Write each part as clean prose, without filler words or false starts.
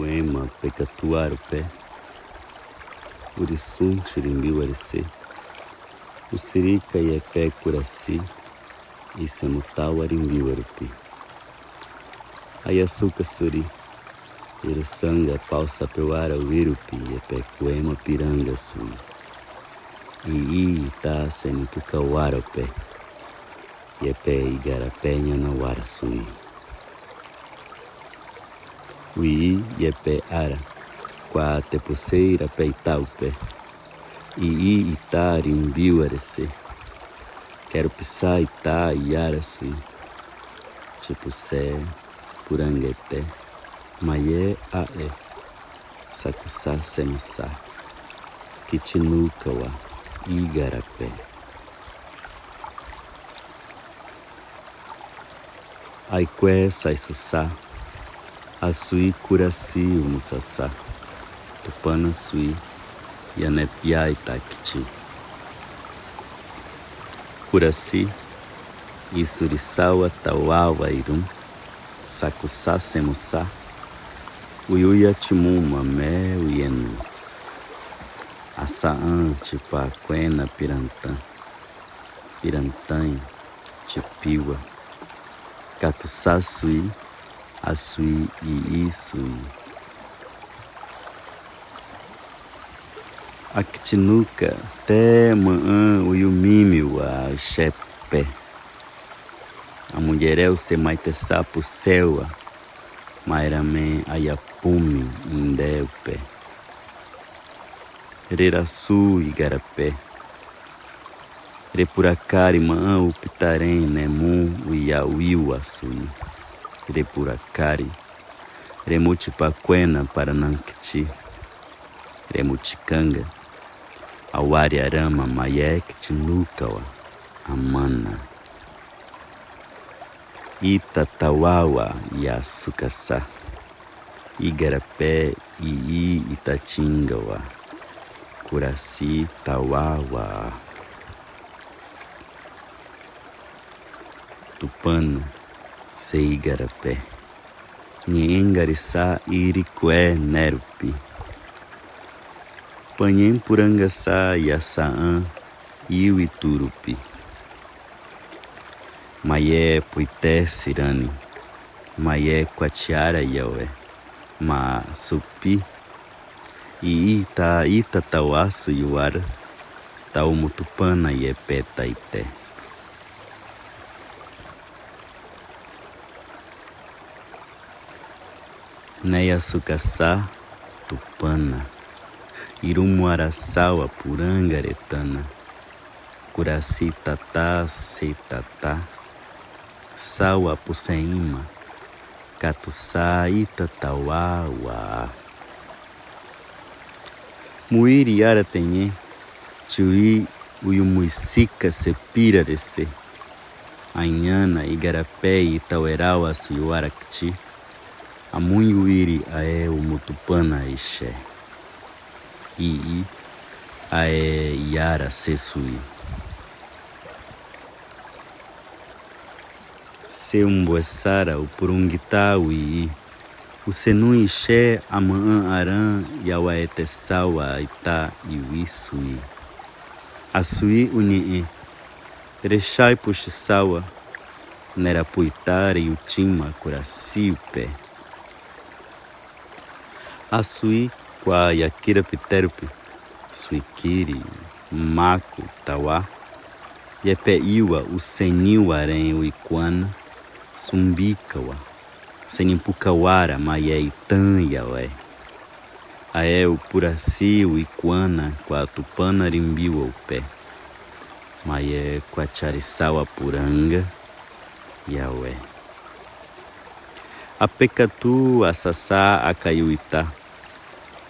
poema pecatuar o pé, Urisum xirimbiu arece, o sirica e pé curaci, e semutau arimbiu arupi. Ayaçuca suri, irusanga pau sapeuara uirupi, e pé poema piranga sui. E ita senitucauara o pé, e pé igarapé nhanauara sui. Ui e pé ara, qua te poseira peitau pé, e ita rimbiu arece, quero pisar ita iara sui, tipo sé, puranguete, maie ae, sacusa senusa, kitinukawa, igarapé. Aique sai susá, Asui curaci o musassá, Tupana sui, Yanepia itakiti. Curaci, Isurisawa tauawa irum, Sakusa semusa, Uyuya timuma me uyenu. Asaan tipa quena pirantã, Pirantã tipiwa, Catussá sui, Asui e isui. Actinuca, te maan uyumimiwa xepé. A mulherel se maitessá por seua, mairame ayapume indeupe. Reraçu igarapé. Repuracari maan upitarém nemu uyauiwa sui. Repuracari, Remutipaquena para Nankti, Remuticanga, Awariarama Mayek Tinukawa, Amana, Itatawawa Yasukasa, Igarapé e Itatingawa, Curaci Tawawa, Tupana, Seigarapé, Nhengarissá iricué nerupi, Panhem purangaçá yaçaã iuiturupi, Maié puité cirane, Maié quatiara iaué, Ma supi, e itatauaço iuara, Taumutupana iepé taité. Neia sucaçá, Tupana, Irumuaraçaua, Purangaretana, Curaci tatá, Setatá, Saua Puceima, Catuçá, Itatauaua. Muiriara tenhê, Tui Uyumuicica sepira desse, Anhana, Igarapé, Itauerau, Asuyuaracti, Amunhuiri ae o mutupana ixé, Ii ae iara sesui. Seumbuessara o purungitau ii, o senu ixé amaan aran yauaetessaua ita iuisui. Asui unii, Rechai puxisaua, Nerapuitara utima curaci o pé. Asui qua yakira piterupi, suikiri, maku, tauá, Yepeiwa, o senil arém, o iguana, sumbikawa, senimpucauara, maiaitã iaué. Aé o puraci, o iguana, qua tupana rimbiu ao pé. Maié quachariçaua puranga, iaué. A pecatu, a sassá, a caiuitá.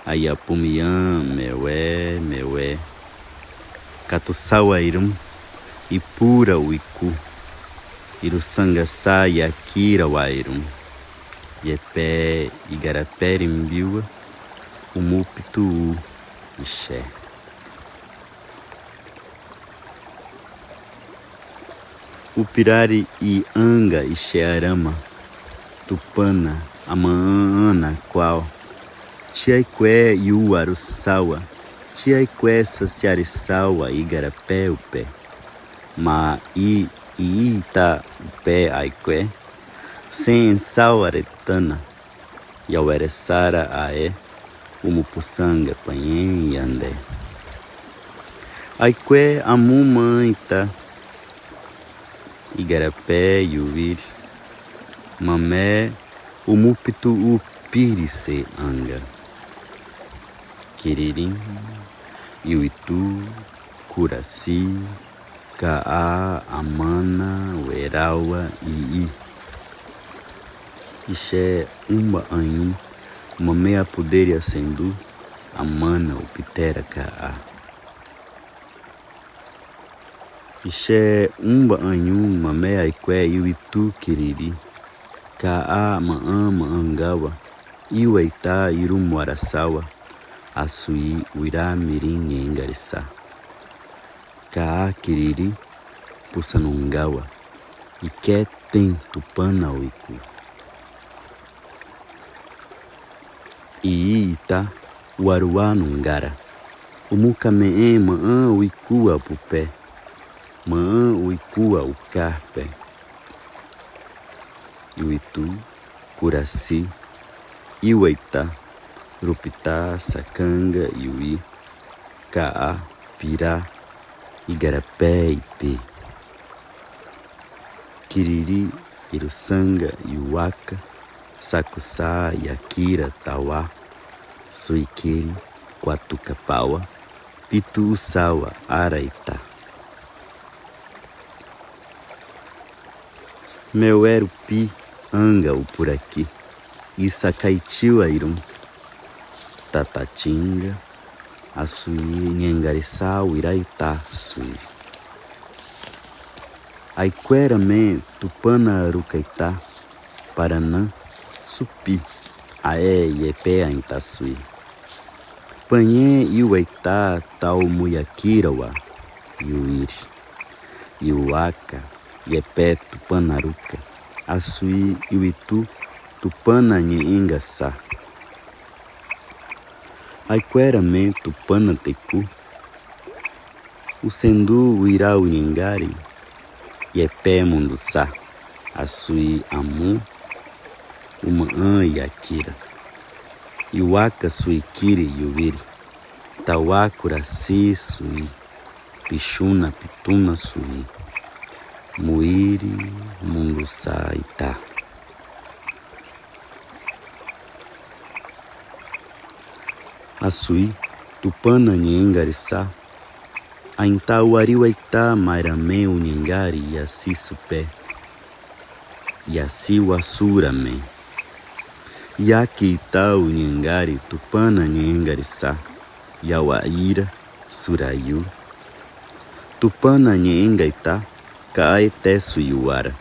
Ayapumiã, meué, Catuçauairum, Ipura uicu, Iruçangaçá, Yakira wairum, Iepé, Igarapé rimbiua, Umupitu, Ixé. Upirari e anga Ixéarama, Tupana, Amaana, qual Tiaique Yuarusawa, Tiaique Saciarisawa Igarapé o pé, ma ita o pé aique, sem sauaretana, Yaueresara aé, Umupussanga panhen yandé. Aique amumaita, Igarapé yuir, mamé, Umupitu upirice anga. Quiririm, Iuitu, Curaci, Ka'a, Amana, Ueraua, Ii. Ixé, Umba Anhum, Mamea Puderia Sendu, Amana, Upitera Ka'a. Ixé, Umba Anhum, Mamea Ique, Iuitu, Quiriri, Ka'a, Maama, Angawa, Iueitá, Irumuaraçawa, Açuí, Uirá, Mirim, Engarissá. Ka'a, Quiriri, Pussanungawa, Ique, Tem, Tupana, Uicu. Iita, Uaruá, Nungara, Umucame'e, Ma'ã, Uicua, Pupé, Ma'ã, Uicua, Ucarpé. Iuitu, Curaci, Iueitá, Rupitá, Sacanga, Iuí, Ka'a, Pirá, Igarapé, Ipê. Quiriri, Iruçanga, Iuaca, Sacuçá, Iakira, Tauá, Suiquiri, Quatucapaua, Pituuçawa, Araitá. Meuerupi, Anga, o por aqui, Isacaitiu, Airum, Tatatinga, Açuí, Nhangarissá, Uiraitá, Sui. Aiquera-me, Tupana, Arucaitá, Paranã, Supi, Aé, Iepé, Aintaçuí. Panhê, Iueitá, Taumuiaquiraua, Iuiri, Iuaca, Iepé, Tupanaruca, Açuí, Iuitu, Tupana, Nhengaçá. Aiquera-me, Tupana, Tecu, o Sendu, Uirá, Unhangari, Iepé, Munduçá, Açuí, Amu, Umaã, Iakira, Iuaca, Suiquiri, Iuiri, Tauá, Curaci, Sui, Pixuna, Pituna, Sui, Muiri, Munduçá, Itá. Açuí, Tupana, Nhengarissá, Aintá, Uariuaitá, Mairamé, Unhangari, Iaci, Supé, Iaci, Uaçurame, Iaki, Itá, Unhangari, Tupana, Nhengarissá, Iauaíra, Suraiu, Tupana, Nhengaitá, Caeté, Suiuara,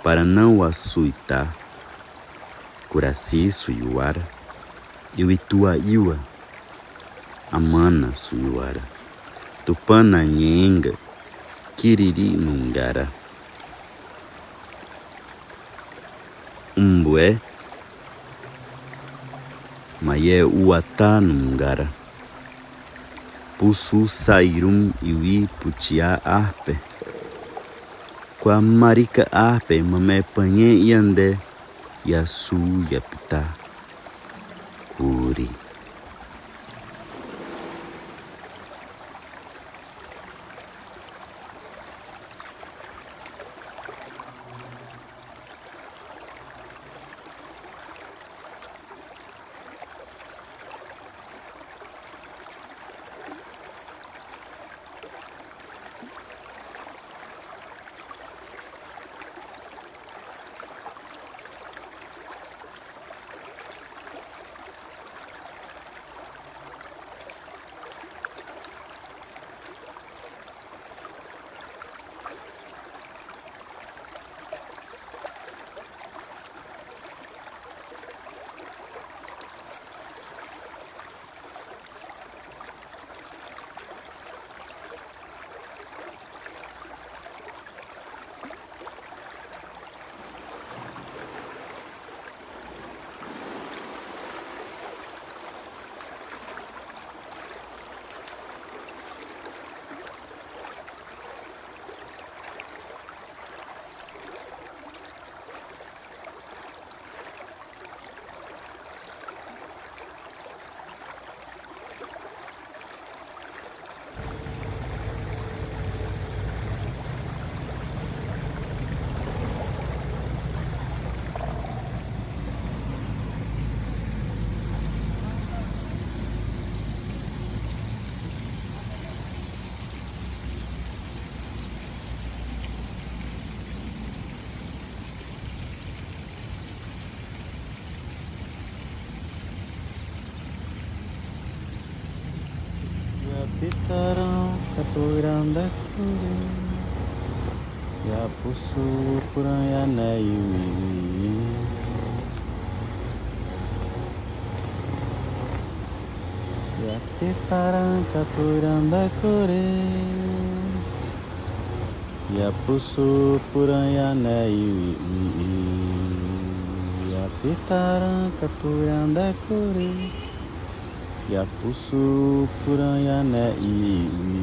Paranã, Uaçuitá, Curaci, Suiuara, Iuituaiua, Amana, Suiuara, Tupana, Nhenga, Quiriri, Nungara. Umbué, Maié, Uatá, Nungara, Pussu, Sairum, Iuí, Putiá, Arpe, Quamarica, Arpe, Mamé, Panhê, Iandé, Iaçu, Iapitá, Curi. Pitarão, capoeiranda, cure. Yapusu, puranha, neio. Yapitarão, capoeiranda, cure. Yapusu, puranha, neio. Yapitarão, capoeiranda, cure. Yapusu, puranha, neio.